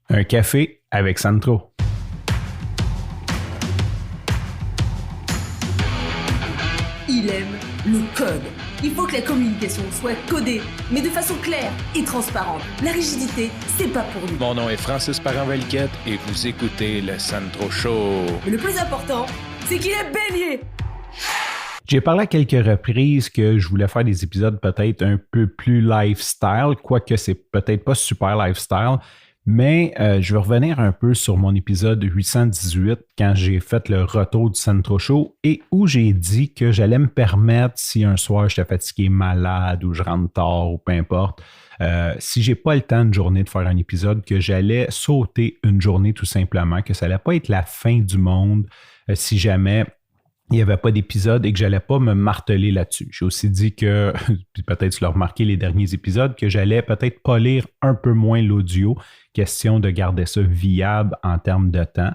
Un café avec Sandro. Il aime le code. Il faut que la communication soit codée, mais de façon claire et transparente. La rigidité, c'est pas pour lui. Mon nom est Francis Parent-Valquette et vous écoutez le Sandro Show. Mais le plus important, c'est qu'il est bélier. J'ai parlé à quelques reprises que je voulais faire des épisodes peut-être un peu plus lifestyle, quoique c'est peut-être pas super lifestyle, mais je vais revenir un peu sur mon épisode 818 quand j'ai fait le retour du Sandro Show et où j'ai dit que j'allais me permettre, si un soir j'étais fatigué, malade ou je rentre tard ou peu importe, si j'ai pas le temps une journée de faire un épisode, que j'allais sauter une journée tout simplement, que ça allait pas être la fin du monde si jamais il n'y avait pas d'épisode et que je n'allais pas me marteler là-dessus. J'ai aussi dit que, puis peut-être tu l'as remarqué les derniers épisodes, que j'allais peut-être polir un peu moins l'audio, question de garder ça viable en termes de temps.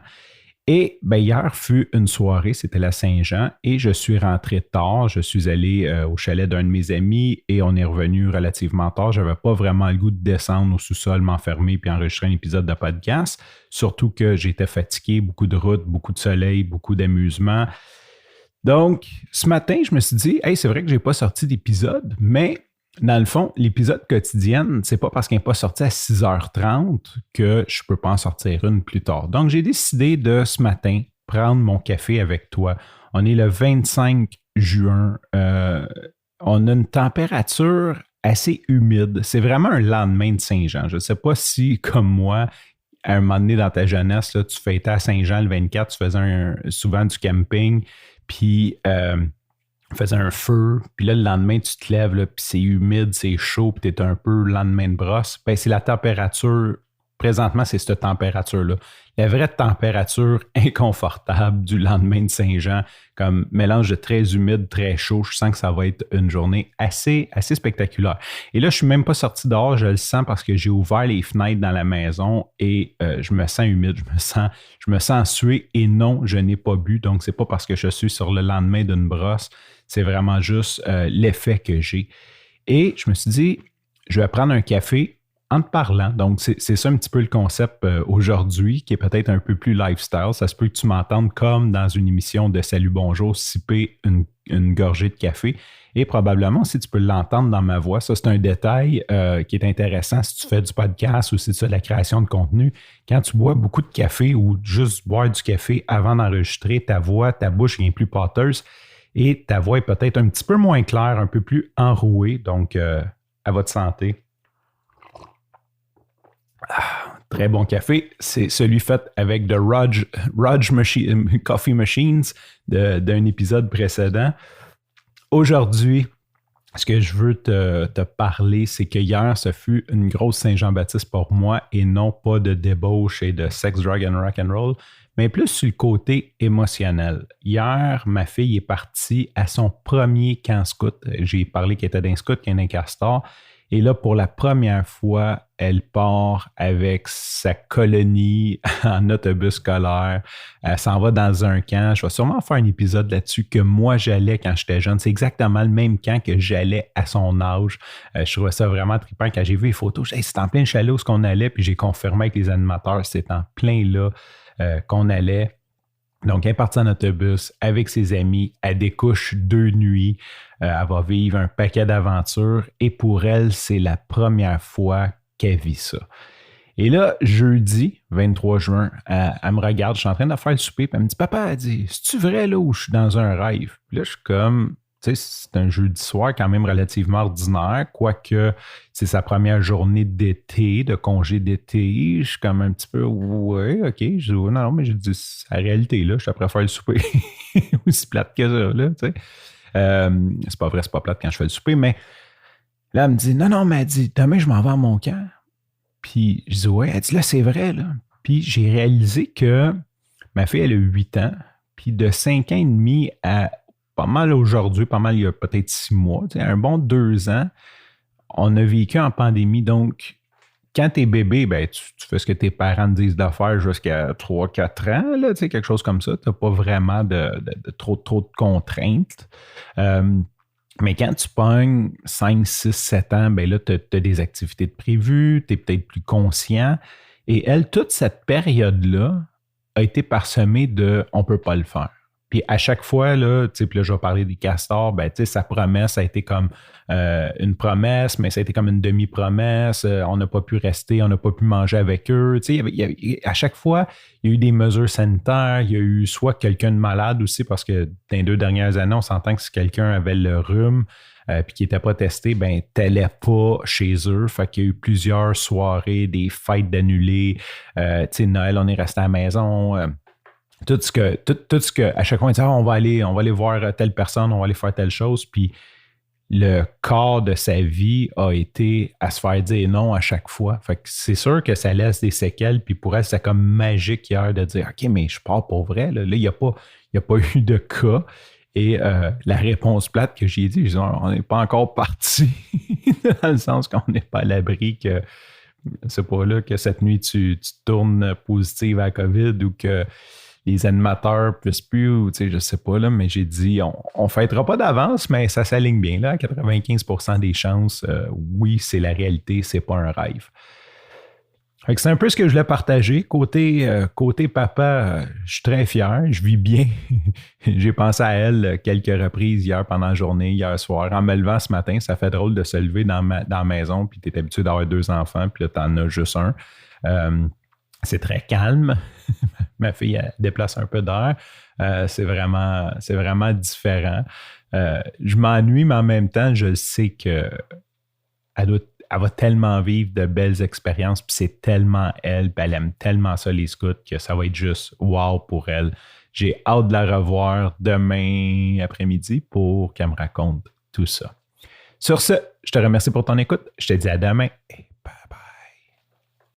Et hier fut une soirée, c'était la Saint-Jean, et je suis rentré tard. Je suis allé au chalet d'un de mes amis et on est revenu relativement tard. Je n'avais pas vraiment le goût de descendre au sous-sol, m'enfermer puis enregistrer un épisode de podcast, surtout que j'étais fatigué, beaucoup de route, beaucoup de soleil, beaucoup d'amusement. Donc, ce matin, je me suis dit, hey, c'est vrai que je n'ai pas sorti d'épisode, mais dans le fond, l'épisode quotidien, c'est pas parce qu'il n'est pas sorti à 6h30 que je ne peux pas en sortir une plus tard. Donc, j'ai décidé de, ce matin, prendre mon café avec toi. On est le 25 juin. On a une température assez humide. C'est vraiment un lendemain de Saint-Jean. Je ne sais pas si, comme moi, à un moment donné dans ta jeunesse, là, tu fêtais à Saint-Jean le 24, tu faisais souvent du camping, puis faisais un feu, puis là, le lendemain, tu te lèves, là, puis c'est humide, c'est chaud, puis tu es un peu le lendemain de brosse. Ben, c'est la température, présentement, c'est cette température-là. La vraie température inconfortable du lendemain de Saint-Jean, comme mélange de très humide, très chaud, je sens que ça va être une journée assez spectaculaire. Et là, je suis même pas sorti dehors, je le sens parce que j'ai ouvert les fenêtres dans la maison et je me sens humide, je me sens sué et non, je n'ai pas bu. Donc, c'est pas parce que je suis sur le lendemain d'une brosse, c'est vraiment juste l'effet que j'ai. Et je me suis dit, je vais prendre un café en te parlant. Donc, c'est ça un petit peu le concept aujourd'hui, qui est peut-être un peu plus lifestyle. Ça se peut que tu m'entendes comme dans une émission de Salut Bonjour, siper une gorgée de café. Et probablement, si tu peux l'entendre dans ma voix, ça c'est un détail qui est intéressant si tu fais du podcast ou si tu fais de la création de contenu. Quand tu bois beaucoup de café ou juste boire du café avant d'enregistrer, ta voix, ta bouche est plus pâteuse et ta voix est peut-être un petit peu moins claire, un peu plus enrouée. Donc, à votre santé. Très bon café. C'est celui fait avec The Rudge Coffee Machines d'un épisode précédent. Aujourd'hui, ce que je veux te parler, c'est que hier, ce fut une grosse Saint-Jean-Baptiste pour moi et non pas de débauche et de sex, drug and rock and roll, mais plus sur le côté émotionnel. Hier, ma fille est partie à son premier camp scout. J'ai parlé qu'elle était d'un scout, qu'elle est d'un castor. Et là, pour la première fois, elle part avec sa colonie en autobus scolaire. Elle s'en va dans un camp. Je vais sûrement faire un épisode là-dessus que moi, j'allais quand j'étais jeune. C'est exactement le même camp que j'allais à son âge. Je trouvais ça vraiment trippant. Quand j'ai vu les photos, j'ai dit, hey, c'est en plein chalet où qu'on allait. Puis j'ai confirmé avec les animateurs, c'est en plein là qu'on allait. Donc, elle est partie en autobus avec ses amis. Elle découche 2 nuits. Elle va vivre un paquet d'aventures. Et pour elle, c'est la première fois qu'elle vit ça. Et là, jeudi, 23 juin, elle me regarde. Je suis en train de faire le souper. Puis elle me dit, papa, elle dit, c'est-tu vrai là où je suis dans un rêve? Puis là, je suis comme, tu sais, c'est un jeudi soir quand même relativement ordinaire, quoique c'est sa première journée d'été, de congé d'été. Je suis comme un petit peu, ouais, OK. Je dis, non, mais je dis, c'est la réalité, là. Je te préfère le souper aussi plate que ça, là, tu sais. C'est pas vrai, c'est pas plate quand je fais le souper, mais là, elle me dit, non, mais elle dit, demain, je m'en vais à mon camp. Puis je dis, ouais, elle dit, là, c'est vrai, là. Puis j'ai réalisé que ma fille, elle a 8 ans, puis de 5 ans et demi à pas mal aujourd'hui, pas mal il y a peut-être 6 mois, un bon 2 ans, on a vécu en pandémie. Donc, quand t'es bébé, ben, tu fais ce que tes parents te disent de faire jusqu'à 3-4 ans, là, quelque chose comme ça. Tu n'as pas vraiment de trop de contraintes. Mais quand tu pognes 5, 6, 7 ans, ben là, tu as des activités de prévues, tu es peut-être plus conscient. Et elle, toute cette période-là a été parsemée de « on peut pas le faire ». Puis à chaque fois, là, puis là, je vais parler des castors, ben, sa promesse a été comme une promesse, mais ça a été comme une demi-promesse. On n'a pas pu rester, on n'a pas pu manger avec eux. À chaque fois, il y a eu des mesures sanitaires, il y a eu soit quelqu'un de malade aussi, parce que dans les 2 dernières années, on s'entend que si quelqu'un avait le rhume puis qui n'était pas testé, ben, t'allais pas chez eux. Fait qu'il y a eu plusieurs soirées, des fêtes d'annulés. Noël, on est resté à la maison. Tout ce que, à chaque fois, on dit, on va aller voir telle personne, on va aller faire telle chose. Puis le corps de sa vie a été à se faire dire non à chaque fois. Fait que c'est sûr que ça laisse des séquelles. Puis pour elle, c'est comme magique hier de dire, OK, mais je pars pour vrai. Là, il n'y a pas eu de cas. Et la réponse plate que j'ai dit, on n'est pas encore parti, dans le sens qu'on n'est pas à l'abri que, c'est pas là que cette nuit, tu tournes positive à la COVID ou que les animateurs puissent plus, ou je sais pas, là, mais j'ai dit, on ne fêtera pas d'avance, mais ça s'aligne bien. Là, 95% des chances, oui, c'est la réalité, c'est pas un rêve. Fait que c'est un peu ce que je voulais partager. Côté papa, je suis très fier, je vis bien. J'ai pensé à elle quelques reprises hier pendant la journée, hier soir. En me levant ce matin, ça fait drôle de se lever dans la maison, puis tu es habitué d'avoir 2 enfants, puis là, tu en as juste un. C'est très calme. Ma fille, elle déplace un peu d'air. C'est vraiment différent. Je m'ennuie, mais en même temps, je sais qu'elle va tellement vivre de belles expériences, puis c'est tellement elle, puis elle aime tellement ça, les scouts, que ça va être juste wow pour elle. J'ai hâte de la revoir demain après-midi pour qu'elle me raconte tout ça. Sur ce, je te remercie pour ton écoute. Je te dis à demain et